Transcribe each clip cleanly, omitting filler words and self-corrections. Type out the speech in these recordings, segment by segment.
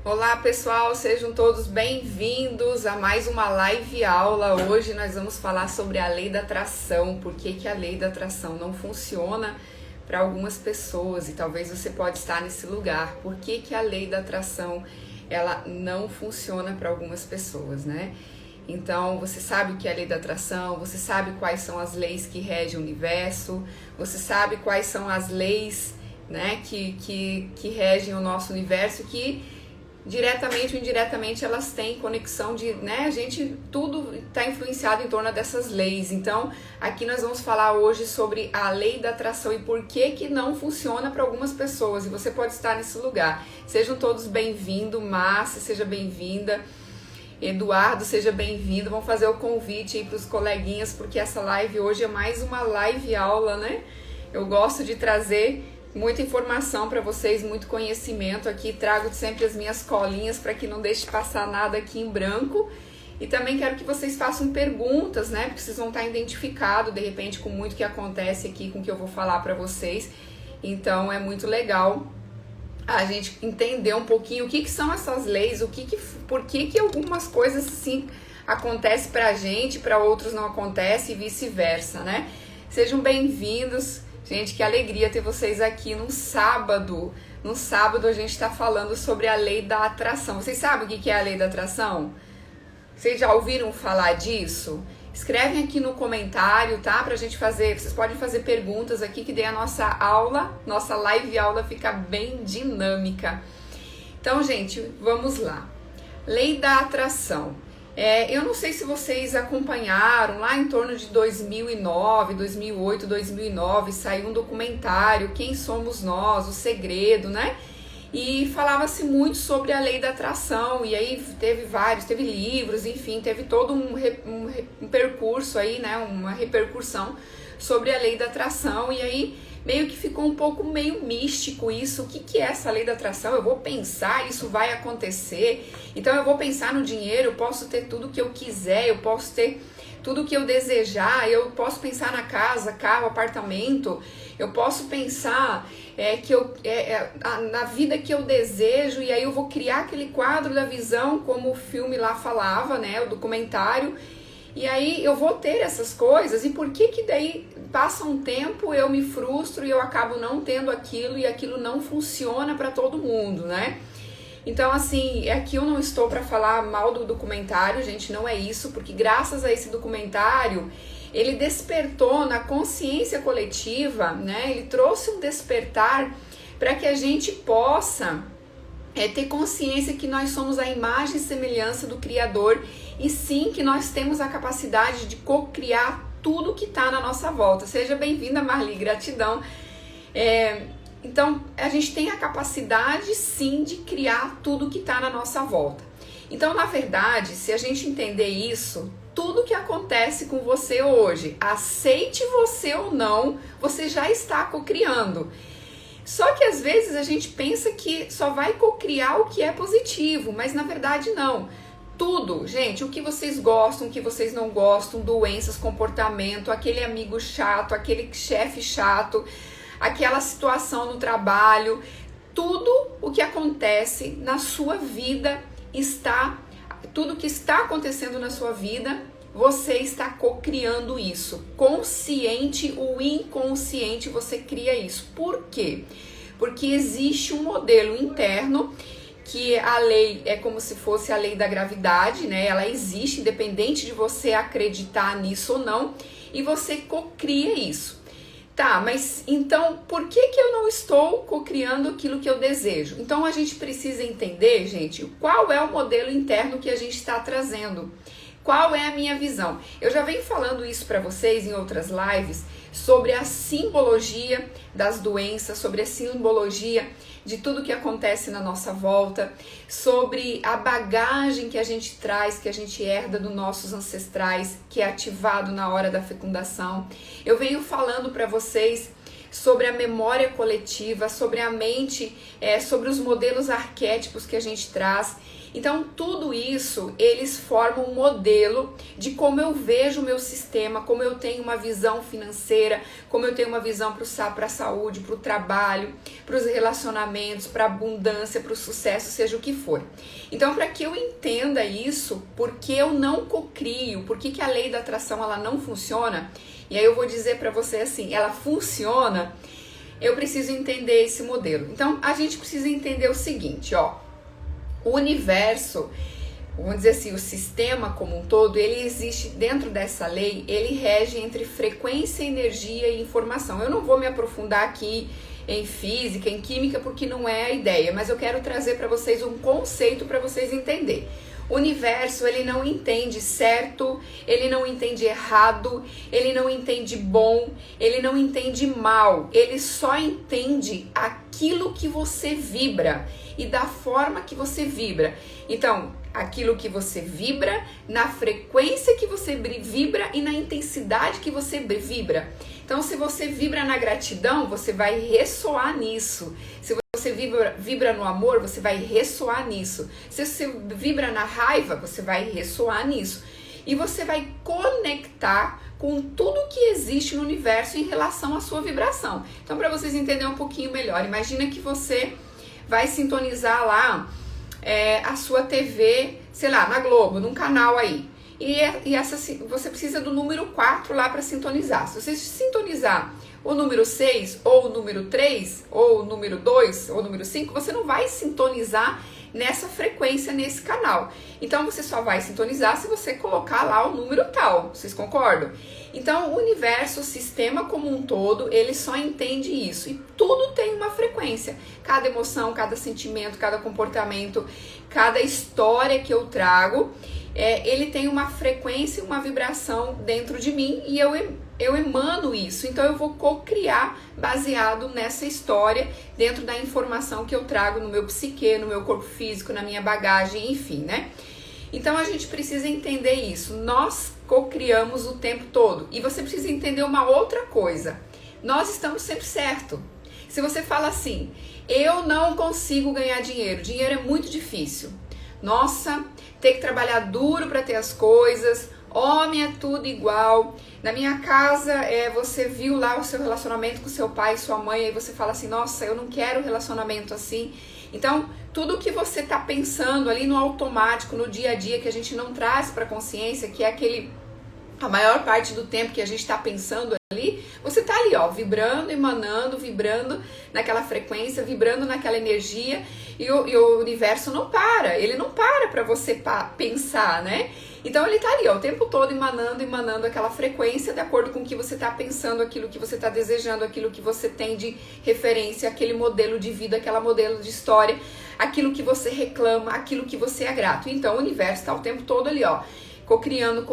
Olá pessoal, sejam todos bem-vindos a mais uma live aula. Hoje nós vamos falar sobre a lei da atração, por que a lei da atração não funciona para algumas pessoas e talvez você pode estar nesse lugar. Por que a lei da atração ela não funciona para algumas pessoas, né? Então você sabe o que é a lei da atração, você sabe quais são as leis que regem o universo, você sabe quais são as leis, né, que regem o nosso universo, que diretamente ou indiretamente elas têm conexão de, né, a gente, tudo está influenciado em torno dessas leis. Então aqui nós vamos falar hoje sobre a lei da atração e por que não funciona para algumas pessoas, e você pode estar nesse lugar. Sejam todos bem-vindos. Márcia, seja bem-vinda. Eduardo, seja bem-vindo. Vamos fazer o convite aí para os coleguinhas, porque essa live hoje é mais uma live aula, né? Eu gosto de trazer muita informação para vocês, muito conhecimento aqui. Trago sempre as minhas colinhas para que não deixe passar nada aqui em branco. E também quero que vocês façam perguntas, né? Porque vocês vão estar identificados, de repente, com muito que acontece aqui, com o que eu vou falar para vocês. Então, é muito legal a gente entender um pouquinho o que são essas leis, por que algumas coisas assim acontecem pra gente, para outros não acontece e vice-versa, né? Sejam bem-vindos. Gente, que alegria ter vocês aqui num sábado. No sábado a gente está falando sobre a lei da atração. Vocês sabem o que é a lei da atração? Vocês já ouviram falar disso? Escrevem aqui no comentário, tá? Pra gente fazer, vocês podem fazer perguntas aqui, que daí a nossa aula, nossa live aula fica bem dinâmica. Então, gente, vamos lá. Lei da atração. Eu não sei se vocês acompanharam, lá em torno de 2009, 2008, 2009, saiu um documentário, Quem Somos Nós, O Segredo, né? E falava-se muito sobre a lei da atração, e aí teve livros, enfim, teve todo um percurso aí, né, uma repercussão sobre a lei da atração, e aí meio que ficou um pouco meio místico isso. O que é essa lei da atração? Eu vou pensar, isso vai acontecer, então eu vou pensar no dinheiro, eu posso ter tudo que eu quiser, eu posso ter tudo que eu desejar, eu posso pensar na casa, carro, apartamento, eu posso pensar na vida que eu desejo, e aí eu vou criar aquele quadro da visão, como o filme lá falava, né, o documentário, e aí eu vou ter essas coisas. E por que daí passa um tempo, eu me frustro e eu acabo não tendo aquilo, e aquilo não funciona para todo mundo, né? Então, assim, aqui eu não estou para falar mal do documentário, gente, não é isso, porque graças a esse documentário, ele despertou na consciência coletiva, né? Ele trouxe um despertar para que a gente possa ter consciência que nós somos a imagem e semelhança do Criador, e sim, que nós temos a capacidade de co-criar tudo que está na nossa volta. Seja bem-vinda, Marli, gratidão. Então, a gente tem a capacidade, sim, de criar tudo que está na nossa volta. Então, na verdade, se a gente entender isso, tudo que acontece com você hoje, aceite você ou não, você já está cocriando. Só que às vezes a gente pensa que só vai cocriar o que é positivo, mas na verdade não. Tudo, gente, o que vocês gostam, o que vocês não gostam, doenças, comportamento, aquele amigo chato, aquele chefe chato, aquela situação no trabalho, tudo o que acontece na sua vida tudo que está acontecendo na sua vida, você está cocriando isso. Consciente ou inconsciente, você cria isso. Por quê? Porque existe um modelo interno, que a lei é como se fosse a lei da gravidade, né? Ela existe, independente de você acreditar nisso ou não, e você cocria isso. Tá, mas então por que eu não estou cocriando aquilo que eu desejo? Então a gente precisa entender, gente, qual é o modelo interno que a gente está trazendo. Qual é a minha visão? Eu já venho falando isso para vocês em outras lives, sobre a simbologia das doenças, sobre a simbologia de tudo que acontece na nossa volta, sobre a bagagem que a gente traz, que a gente herda dos nossos ancestrais, que é ativado na hora da fecundação. Eu venho falando para vocês sobre a memória coletiva, sobre a mente, sobre os modelos arquétipos que a gente traz. Então, tudo isso, eles formam um modelo de como eu vejo o meu sistema, como eu tenho uma visão financeira, como eu tenho uma visão para a saúde, para o trabalho, para os relacionamentos, para a abundância, para o sucesso, seja o que for. Então, para que eu entenda isso, por que eu não cocrio, por que a lei da atração ela não funciona, e aí eu vou dizer para você assim, ela funciona, eu preciso entender esse modelo. Então, a gente precisa entender o seguinte, ó. O universo, vamos dizer assim, o sistema como um todo, ele existe dentro dessa lei, ele rege entre frequência, energia e informação. Eu não vou me aprofundar aqui em física, em química, porque não é a ideia, mas eu quero trazer para vocês um conceito para vocês entenderem. O universo, ele não entende certo, ele não entende errado, ele não entende bom, ele não entende mal, ele só entende aquilo que você vibra e da forma que você vibra. Então, aquilo que você vibra, na frequência que você vibra e na intensidade que você vibra. Então, se você vibra na gratidão, você vai ressoar nisso. Se você vibra no amor, você vai ressoar nisso. Se você vibra na raiva, você vai ressoar nisso. E você vai conectar com tudo que existe no universo em relação à sua vibração. Então, para vocês entenderem um pouquinho melhor, imagina que você vai sintonizar lá a sua TV, sei lá, na Globo, num canal aí. Você precisa do número 4 lá para sintonizar. Se você sintonizar o número 6, ou o número 3, ou o número 2, ou o número 5, você não vai sintonizar nessa frequência, nesse canal. Então, você só vai sintonizar se você colocar lá o número tal. Vocês concordam? Então, o universo, o sistema como um todo, ele só entende isso. E tudo tem uma frequência. Cada emoção, cada sentimento, cada comportamento, cada história que eu trago, ele tem uma frequência, uma vibração dentro de mim e eu emano isso. Então, eu vou co-criar baseado nessa história, dentro da informação que eu trago no meu psique, no meu corpo físico, na minha bagagem, enfim, né? Então, a gente precisa entender isso. Nós co-criamos o tempo todo. E você precisa entender uma outra coisa. Nós estamos sempre certo. Se você fala assim, eu não consigo ganhar dinheiro, dinheiro é muito difícil. Nossa, ter que trabalhar duro para ter as coisas, homem é tudo igual. Na minha casa, você viu lá o seu relacionamento com seu pai e sua mãe, aí você fala assim, nossa, eu não quero relacionamento assim. Então, tudo que você está pensando ali no automático, no dia a dia, que a gente não traz para a consciência, que é a maior parte do tempo que a gente está pensando ali, você está ali, ó, vibrando, emanando, vibrando naquela frequência, vibrando naquela energia, e o universo não para, ele não para você pensar, né? Então ele tá ali, ó, o tempo todo emanando aquela frequência de acordo com o que você tá pensando, aquilo que você tá desejando, aquilo que você tem de referência, aquele modelo de vida, aquela modelo de história, aquilo que você reclama, aquilo que você é grato. Então o universo tá o tempo todo ali, ó, cocriando.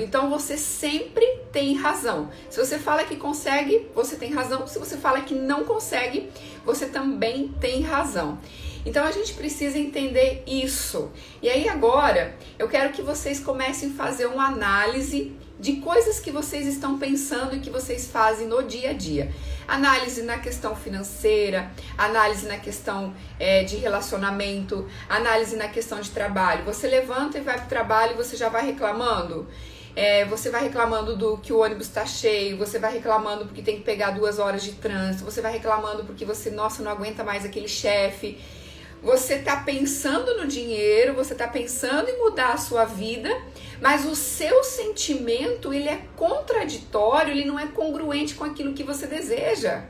Então você sempre tem razão. Se você fala que consegue, você tem razão. Se você fala que não consegue, você também tem razão. Então a gente precisa entender isso. E aí agora eu quero que vocês comecem a fazer uma análise de coisas que vocês estão pensando e que vocês fazem no dia a dia. Análise na questão financeira, análise na questão de relacionamento, análise na questão de trabalho. Você levanta e vai para o trabalho e você já vai reclamando. Você vai reclamando do que o ônibus está cheio, você vai reclamando porque tem que pegar 2 horas de trânsito, você vai reclamando porque você, nossa, não aguenta mais aquele chefe. Você está pensando no dinheiro, você está pensando em mudar a sua vida, mas o seu sentimento, ele é contraditório, ele não é congruente com aquilo que você deseja.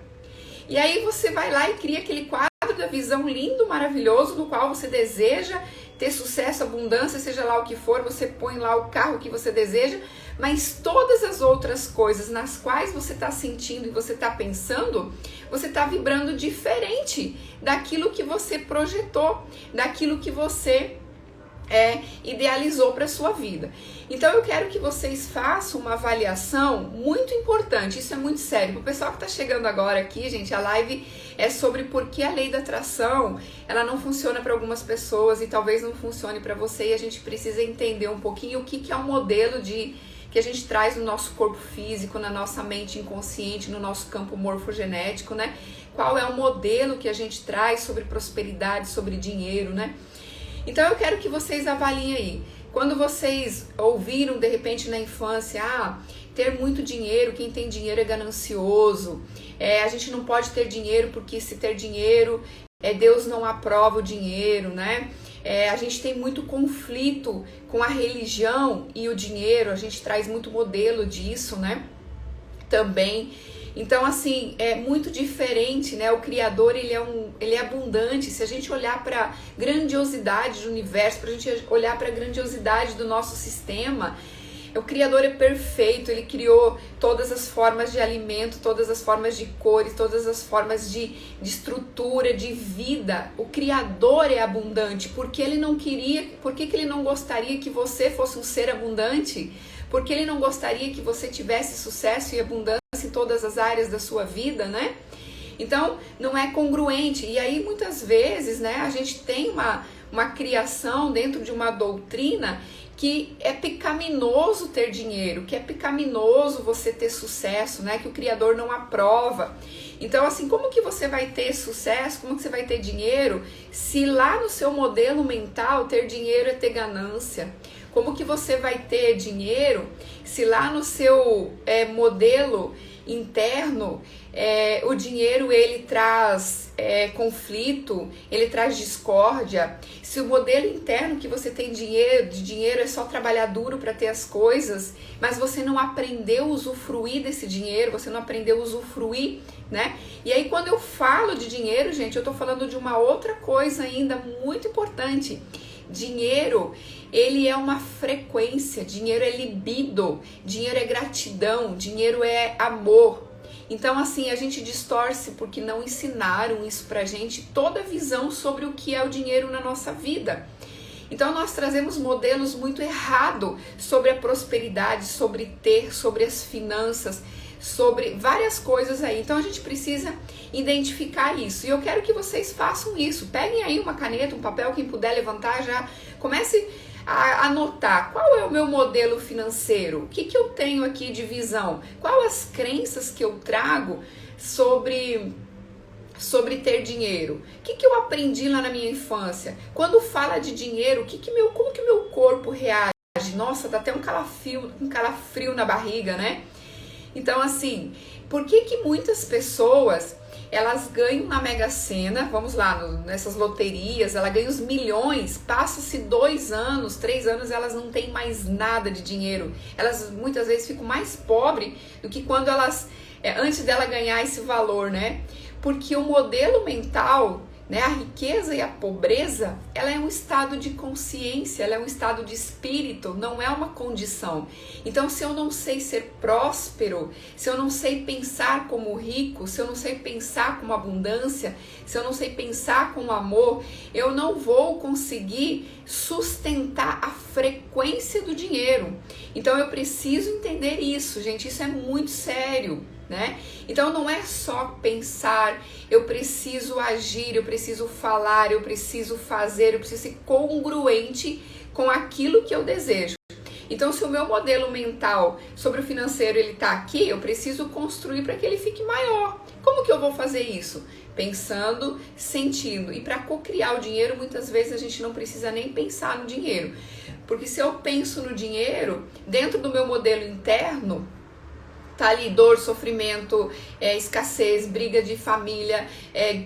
E aí você vai lá e cria aquele quadro da visão lindo, maravilhoso, no qual você deseja ter sucesso, abundância, seja lá o que for, você põe lá o carro que você deseja, mas todas as outras coisas nas quais você está sentindo e você está pensando, você está vibrando diferente daquilo que você projetou, daquilo que você idealizou para a sua vida. Então eu quero que vocês façam uma avaliação muito importante, isso é muito sério. Para o pessoal que está chegando agora aqui, gente, a live é sobre por que a lei da atração, ela não funciona para algumas pessoas e talvez não funcione para você, e a gente precisa entender um pouquinho o que é um modelo que a gente traz no nosso corpo físico, na nossa mente inconsciente, no nosso campo morfogenético, né? Qual é o modelo que a gente traz sobre prosperidade, sobre dinheiro, né? Então eu quero que vocês avaliem aí. Quando vocês ouviram de repente na infância, ter muito dinheiro, quem tem dinheiro é ganancioso, a gente não pode ter dinheiro porque se ter dinheiro, Deus não aprova o dinheiro, né? A gente tem muito conflito com a religião e o dinheiro, a gente traz muito modelo disso, né? Também. Então, assim, é muito diferente, né? O Criador, ele é abundante. Se a gente olhar para a grandiosidade do universo, para a gente olhar para a grandiosidade do nosso sistema, o Criador é perfeito. Ele criou todas as formas de alimento, todas as formas de cores, todas as formas de estrutura, de vida. O Criador é abundante. Porque ele não queria, por que ele não gostaria que você fosse um ser abundante? Porque ele não gostaria que você tivesse sucesso e abundância em todas as áreas da sua vida, né? Então, não é congruente. E aí, muitas vezes, né, a gente tem uma criação dentro de uma doutrina que é pecaminoso ter dinheiro, que é pecaminoso você ter sucesso, né? Que o Criador não aprova. Então, assim, como que você vai ter sucesso, como que você vai ter dinheiro, se lá no seu modelo mental ter dinheiro é ter ganância? Como que você vai ter dinheiro se lá no seu modelo interno o dinheiro ele traz conflito, ele traz discórdia? Se o modelo interno que você tem de dinheiro é só trabalhar duro para ter as coisas, mas você não aprendeu a usufruir desse dinheiro, você não aprendeu a usufruir, né? E aí quando eu falo de dinheiro, gente, eu tô falando de uma outra coisa ainda muito importante. Dinheiro, ele é uma frequência, dinheiro é libido, dinheiro é gratidão, dinheiro é amor. Então, assim, a gente distorce porque não ensinaram isso pra gente, toda a visão sobre o que é o dinheiro na nossa vida. Então, nós trazemos modelos muito errados sobre a prosperidade, sobre ter, sobre as finanças, sobre várias coisas aí. Então, a gente precisa identificar isso. E eu quero que vocês façam isso. Peguem aí uma caneta, um papel, quem puder levantar já. Comece a anotar qual é o meu modelo financeiro, o que eu tenho aqui de visão, quais as crenças que eu trago sobre ter dinheiro, o que eu aprendi lá na minha infância. Quando fala de dinheiro, como que meu corpo reage? Nossa, dá até um calafrio na barriga, né? Então, assim, por que muitas pessoas elas ganham na Mega Sena, vamos lá, nessas loterias, ela ganha os milhões, passa-se 2 anos, 3 anos, elas não têm mais nada de dinheiro. Elas muitas vezes ficam mais pobres do que quando elas, antes dela ganhar esse valor, né? Porque o modelo mental, né, a riqueza e a pobreza, ela é um estado de consciência, ela é um estado de espírito, não é uma condição. Então, se eu não sei ser próspero, se eu não sei pensar como rico, se eu não sei pensar como abundância, se eu não sei pensar com amor, eu não vou conseguir sustentar a frequência do dinheiro. Então, eu preciso entender isso, gente, isso é muito sério. Né? Então não é só pensar, eu preciso agir, eu preciso falar, eu preciso fazer, eu preciso ser congruente com aquilo que eu desejo. Então, se o meu modelo mental sobre o financeiro ele tá aqui, eu preciso construir para que ele fique maior. Como que eu vou fazer isso? Pensando, sentindo. E para co-criar o dinheiro, muitas vezes a gente não precisa nem pensar no dinheiro. Porque se eu penso no dinheiro, dentro do meu modelo interno, tá ali dor, sofrimento, escassez, briga de família,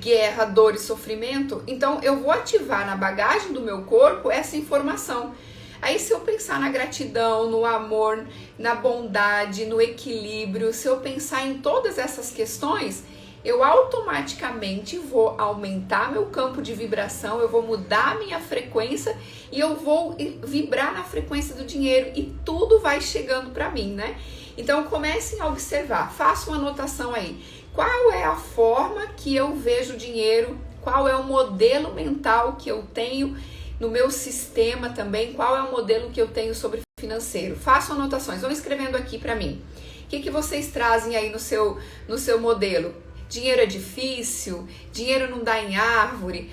guerra, dor e sofrimento. Então eu vou ativar na bagagem do meu corpo essa informação. Aí se eu pensar na gratidão, no amor, na bondade, no equilíbrio, se eu pensar em todas essas questões, eu automaticamente vou aumentar meu campo de vibração, eu vou mudar a minha frequência e eu vou vibrar na frequência do dinheiro e tudo vai chegando para mim, né? Então comecem a observar, façam uma anotação aí. Qual é a forma que eu vejo o dinheiro? Qual é o modelo mental que eu tenho no meu sistema também? Qual é o modelo que eu tenho sobre financeiro? Façam anotações, vão escrevendo aqui para mim. O que vocês trazem aí no seu modelo? Dinheiro é difícil? Dinheiro não dá em árvore?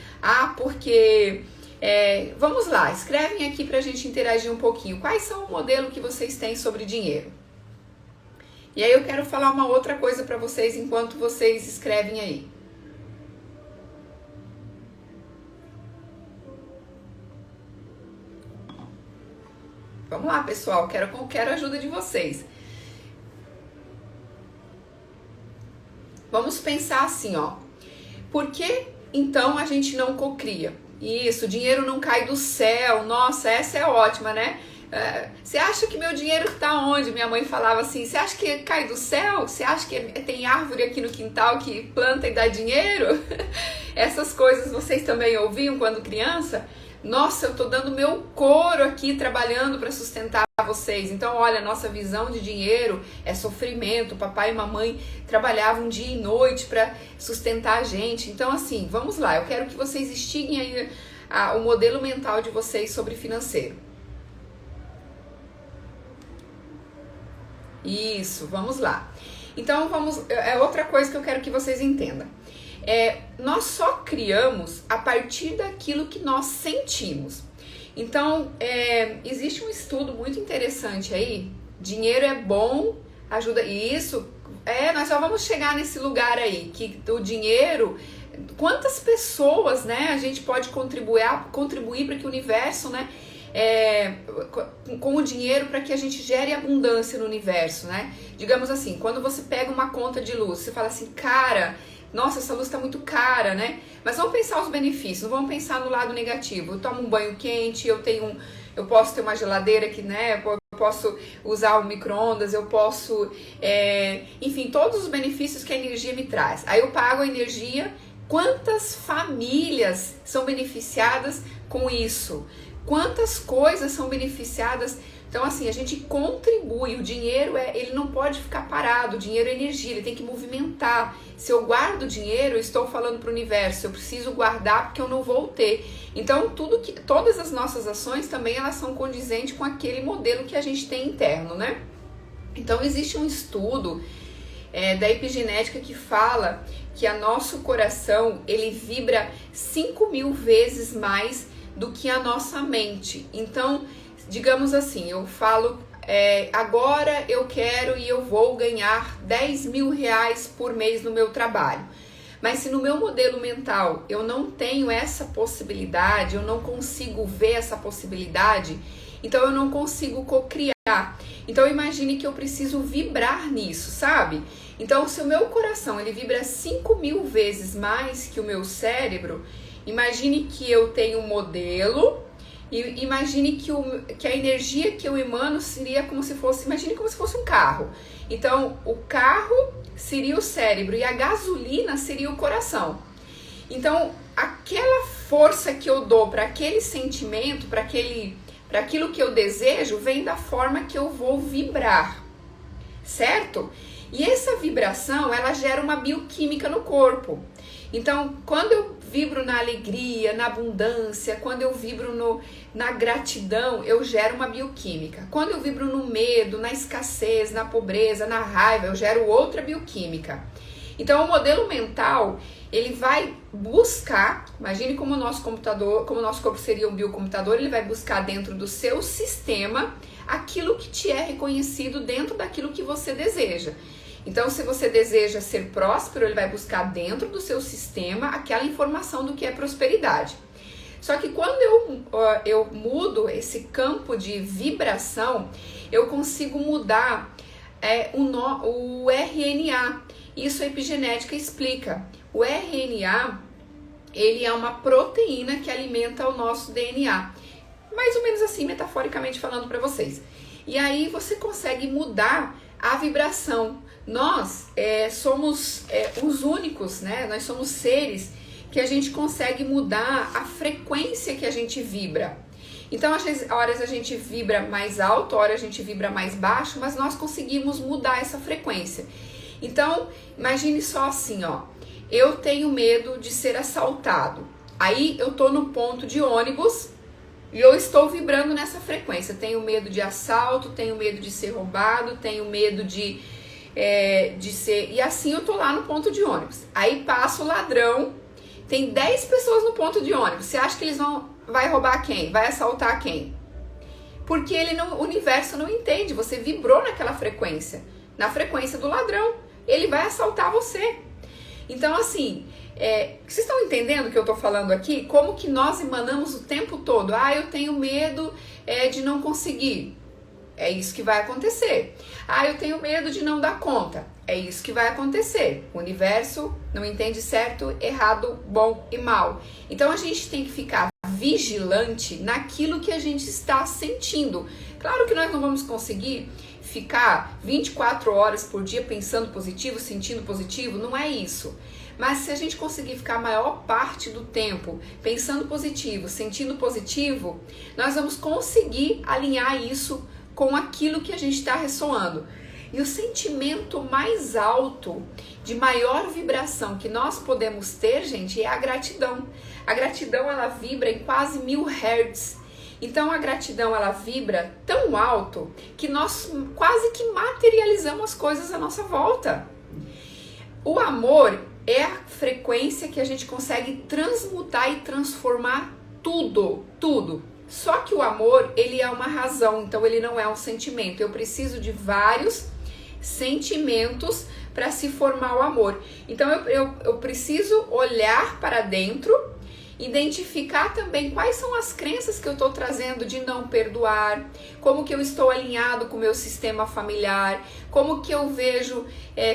Porque... vamos lá, escrevem aqui pra gente interagir um pouquinho. Quais são o modelo que vocês têm sobre dinheiro? E aí eu quero falar uma outra coisa para vocês enquanto vocês escrevem aí. Vamos lá, pessoal, quero a ajuda de vocês. Vamos pensar assim, ó. Por que então a gente não cocria? Isso, o dinheiro não cai do céu. Nossa, essa é ótima, né? Você acha que meu dinheiro tá onde? Minha mãe falava assim, você acha que cai do céu? Você acha que tem árvore aqui no quintal que planta e dá dinheiro? Essas coisas vocês também ouviam quando criança? Nossa, eu tô dando meu couro aqui trabalhando para sustentar vocês. Então, olha, nossa visão de dinheiro é sofrimento. Papai e mamãe trabalhavam dia e noite para sustentar a gente. Então, assim, vamos lá. Eu quero que vocês estiguem aí o modelo mental de vocês sobre financeiro. Isso, vamos lá. Então, é outra coisa que eu quero que vocês entendam. Nós só criamos a partir daquilo que nós sentimos. Então, existe um estudo muito interessante aí. Dinheiro é bom, ajuda. Isso, nós só vamos chegar nesse lugar aí, que o dinheiro, quantas pessoas, né, a gente pode contribuir para que o universo, né, com o dinheiro, para que a gente gere abundância no universo, né? Digamos assim, quando você pega uma conta de luz, você fala assim, cara, nossa, essa luz tá muito cara, né? Mas vamos pensar os benefícios, não vamos pensar no lado negativo. Eu tomo um banho quente, eu posso ter uma geladeira que, né? Eu posso usar o micro-ondas, eu posso, enfim, todos os benefícios que a energia me traz. Aí eu pago a energia. Quantas famílias são beneficiadas com isso? Quantas coisas são beneficiadas? Então, assim, a gente contribui. O dinheiro, ele não pode ficar parado. O dinheiro é energia, ele tem que movimentar. Se eu guardo dinheiro, eu estou falando para o universo, eu preciso guardar porque eu não vou ter. Então, todas as nossas ações também, elas são condizentes com aquele modelo que a gente tem interno, né? Então, existe um estudo da epigenética que fala que o nosso coração, ele vibra 5.000 vezes mais do que a nossa mente. Então, digamos assim, eu falo, agora eu quero e eu vou ganhar 10 mil reais por mês no meu trabalho. Mas se no meu modelo mental eu não tenho essa possibilidade, eu não consigo ver essa possibilidade, então eu não consigo cocriar. Então imagine que eu preciso vibrar nisso, sabe? Então se o meu coração ele vibra 5.000 vezes mais que o meu cérebro, imagine que eu tenho um modelo e imagine que a energia que eu emano seria como se fosse, imagine como se fosse um carro. Então, o carro seria o cérebro e a gasolina seria o coração. Então, aquela força que eu dou para aquele sentimento, para aquilo que eu desejo, vem da forma que eu vou vibrar, certo? E essa vibração, ela gera uma bioquímica no corpo. Então, quando eu vibro na alegria, na abundância, quando eu vibro na gratidão, eu gero uma bioquímica. Quando eu vibro no medo, na escassez, na pobreza, na raiva, eu gero outra bioquímica. Então, o modelo mental, ele vai buscar, imagine como o nosso computador, como o nosso corpo seria um biocomputador, ele vai buscar dentro do seu sistema aquilo que te é reconhecido dentro daquilo que você deseja. Então, se você deseja ser próspero, ele vai buscar dentro do seu sistema aquela informação do que é prosperidade. Só que quando eu mudo esse campo de vibração, eu consigo mudar o RNA. Isso a epigenética explica. O RNA, ele é uma proteína que alimenta o nosso DNA. Mais ou menos assim, metaforicamente falando para vocês. E aí você consegue mudar a vibração. Nós somos os únicos, né? Nós somos seres que a gente consegue mudar a frequência que a gente vibra. Então, às horas a gente vibra mais alto, horas a gente vibra mais baixo, mas nós conseguimos mudar essa frequência. Então, imagine só assim, ó. Eu tenho medo de ser assaltado. Aí eu tô no ponto de ônibus e eu estou vibrando nessa frequência. Tenho medo de assalto, tenho medo de ser roubado, tenho medo de ser... E assim eu tô lá no ponto de ônibus. Aí passa o ladrão, tem 10 pessoas no ponto de ônibus. Você acha que vai roubar quem? Vai assaltar quem? Porque o universo não entende. Você vibrou naquela frequência, na frequência do ladrão. Ele vai assaltar você. Então, assim, vocês estão entendendo o que eu tô falando aqui? Como que nós emanamos o tempo todo? Eu tenho medo de não conseguir. É isso que vai acontecer. Ah, eu tenho medo de não dar conta. É isso que vai acontecer. O universo não entende certo, errado, bom e mal. Então a gente tem que ficar vigilante naquilo que a gente está sentindo. Claro que nós não vamos conseguir ficar 24 horas por dia pensando positivo, sentindo positivo, não é isso. Mas se a gente conseguir ficar a maior parte do tempo pensando positivo, sentindo positivo, nós vamos conseguir alinhar isso com aquilo que a gente está ressoando. E o sentimento mais alto, de maior vibração que nós podemos ter, gente, é a gratidão. A gratidão, ela vibra em quase 1000 Hz. Então a gratidão, ela vibra tão alto que nós quase que materializamos as coisas à nossa volta. O amor é a frequência que a gente consegue transmutar e transformar tudo, tudo. Só que o amor, ele é uma razão, então ele não é um sentimento. Eu preciso de vários sentimentos para se formar o amor. Então eu preciso olhar para dentro, identificar também quais são as crenças que eu estou trazendo de não perdoar, como que eu estou alinhado com o meu sistema familiar, como que eu vejo,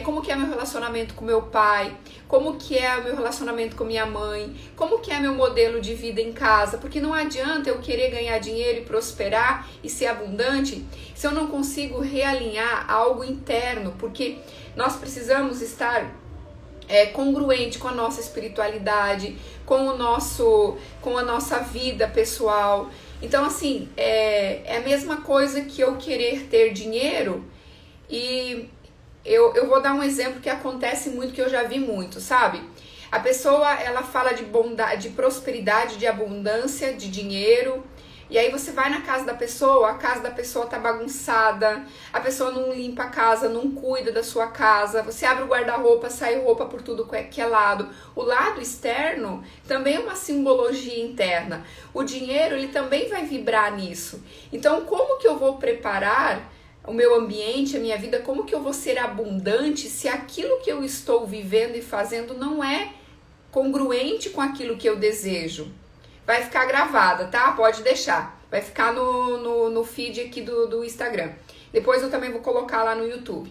como que é meu relacionamento com meu pai, como que é o meu relacionamento com minha mãe, como que é meu modelo de vida em casa, porque não adianta eu querer ganhar dinheiro e prosperar e ser abundante se eu não consigo realinhar algo interno, porque nós precisamos estar congruente com a nossa espiritualidade, com a nossa vida pessoal. Então, assim, é a mesma coisa que eu querer ter dinheiro e eu vou dar um exemplo que acontece muito, que eu já vi muito, sabe? A pessoa, ela fala de bondade, de prosperidade, de abundância, de dinheiro. E aí você vai na casa da pessoa, a casa da pessoa tá bagunçada, a pessoa não limpa a casa, não cuida da sua casa, você abre o guarda-roupa, sai roupa por tudo que é lado. O lado externo também é uma simbologia interna. O dinheiro, ele também vai vibrar nisso. Então, como que eu vou preparar o meu ambiente, a minha vida, como que eu vou ser abundante se aquilo que eu estou vivendo e fazendo não é congruente com aquilo que eu desejo? Vai ficar gravada, tá? Pode deixar. Vai ficar no feed aqui do Instagram. Depois eu também vou colocar lá no YouTube.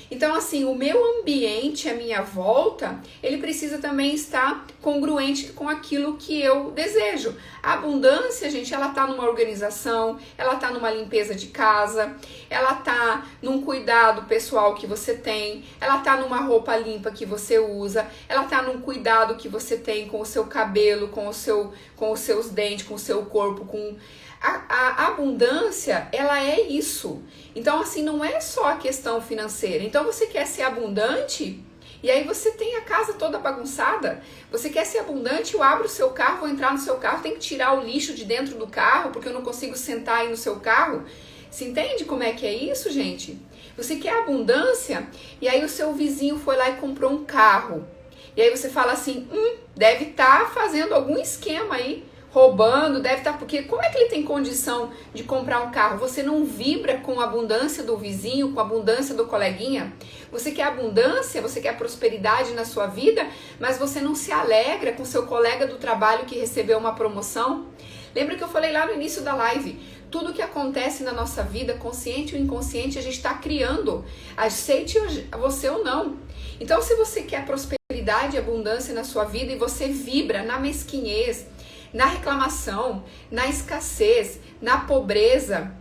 Então, assim, o meu ambiente, a minha volta, ele precisa também estar congruente com aquilo que eu desejo. A abundância, gente, ela tá numa organização, ela tá numa limpeza de casa, ela tá num cuidado pessoal que você tem, ela tá numa roupa limpa que você usa, ela tá num cuidado que você tem com o seu cabelo, com os seus dentes, com o seu corpo, com... A abundância, ela é isso. Então, assim, não é só a questão financeira. Então, você quer ser abundante e aí você tem a casa toda bagunçada. Você quer ser abundante, eu abro o seu carro, vou entrar no seu carro, tem que tirar o lixo de dentro do carro porque eu não consigo sentar aí no seu carro. Você entende como é que é isso, gente? Você quer abundância e aí o seu vizinho foi lá e comprou um carro. E aí você fala assim, deve estar fazendo algum esquema aí, roubando, deve estar, porque como é que ele tem condição de comprar um carro? Você não vibra com a abundância do vizinho, com a abundância do coleguinha? Você quer abundância, você quer prosperidade na sua vida, mas você não se alegra com seu colega do trabalho que recebeu uma promoção? Lembra que eu falei lá no início da live? Tudo que acontece na nossa vida, consciente ou inconsciente, a gente está criando. Aceite você ou não. Então, se você quer prosperidade e abundância na sua vida e você vibra na mesquinhez, na reclamação, na escassez, na pobreza,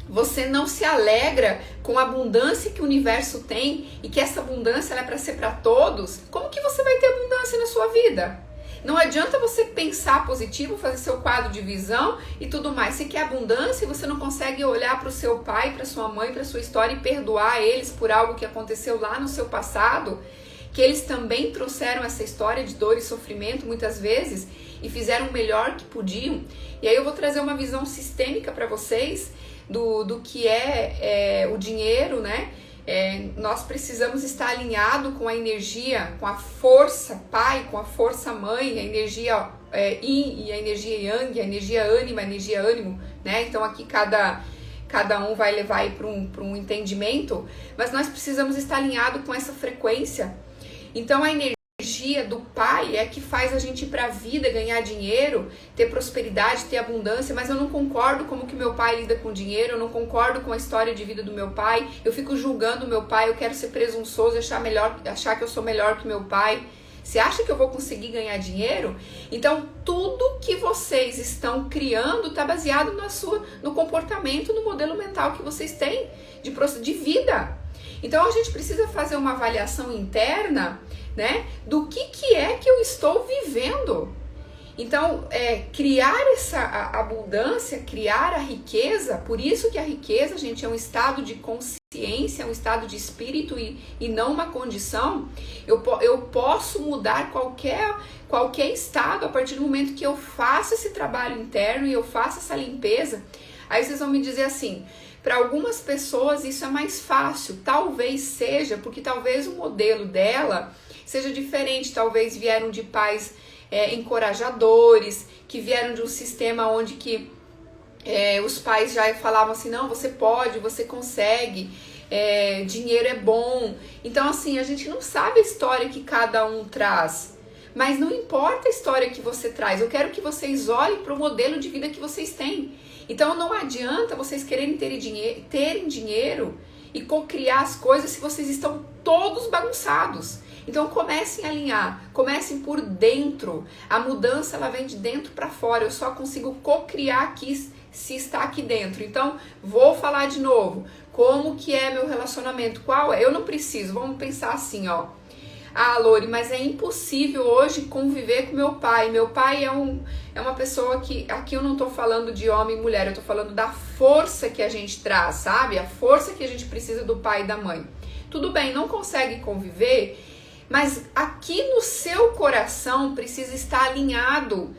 você não se alegra com a abundância que o universo tem e que essa abundância ela é para ser para todos, como que você vai ter abundância na sua vida? Não adianta você pensar positivo, fazer seu quadro de visão e tudo mais. Se quer abundância, você não consegue olhar para o seu pai, para sua mãe, para sua história e perdoar eles por algo que aconteceu lá no seu passado, que eles também trouxeram essa história de dor e sofrimento muitas vezes e fizeram o melhor que podiam. E aí eu vou trazer uma visão sistêmica para vocês do que é o dinheiro, né? Nós precisamos estar alinhado com a energia, com a força pai, com a força mãe, a energia yin e a energia yang, a energia ânima, a energia ânimo, né? Então aqui cada um vai levar aí para um entendimento, mas nós precisamos estar alinhado com essa frequência. Então a energia energia do pai é que faz a gente ir para a vida, ganhar dinheiro, ter prosperidade, ter abundância, mas eu não concordo como que meu pai lida com dinheiro, eu não concordo com a história de vida do meu pai, eu fico julgando o meu pai, eu quero ser presunçoso, achar que eu sou melhor que meu pai. Você acha que eu vou conseguir ganhar dinheiro? Então, tudo que vocês estão criando está baseado no comportamento, no modelo mental que vocês têm de vida. Então, a gente precisa fazer uma avaliação interna, né, do que é que eu estou vivendo. Então, criar essa abundância, criar a riqueza, por isso que a riqueza, gente, é um estado de consciência, é um estado de espírito e não uma condição. Eu posso mudar qualquer estado a partir do momento que eu faço esse trabalho interno e eu faço essa limpeza. Aí vocês vão me dizer assim, para algumas pessoas isso é mais fácil, talvez seja, porque talvez o modelo dela seja diferente, talvez vieram de pais encorajadores, que vieram de um sistema onde que os pais já falavam assim, não, você pode, você consegue, dinheiro é bom. Então assim, a gente não sabe a história que cada um traz, mas não importa a história que você traz, eu quero que vocês olhem para o modelo de vida que vocês têm. Então não adianta vocês quererem terem dinheiro e cocriar as coisas se vocês estão todos bagunçados. Então comecem a alinhar, comecem por dentro. A mudança ela vem de dentro para fora. Eu só consigo cocriar aqui se está aqui dentro. Então vou falar de novo. Como que é meu relacionamento? Qual é? Eu não preciso. Vamos pensar assim, ó. Ah, Lori, mas é impossível hoje conviver com meu pai. Meu pai é uma pessoa que... Aqui eu não tô falando de homem e mulher, eu tô falando da força que a gente traz, sabe? A força que a gente precisa do pai e da mãe. Tudo bem, não consegue conviver, mas aqui no seu coração precisa estar alinhado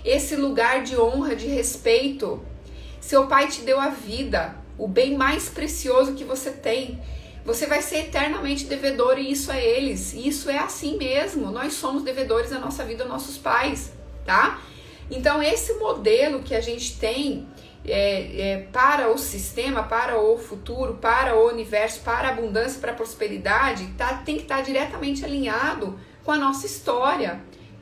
esse lugar de honra, de respeito. Seu pai te deu a vida, o bem mais precioso que você tem. Você vai ser eternamente devedor e isso é eles. E isso é assim mesmo. Nós somos devedores da nossa vida aos nossos pais, tá? Então esse modelo que a gente tem para o sistema, para o futuro, para o universo, para a abundância, para a prosperidade, tem que estar diretamente alinhado com a nossa história.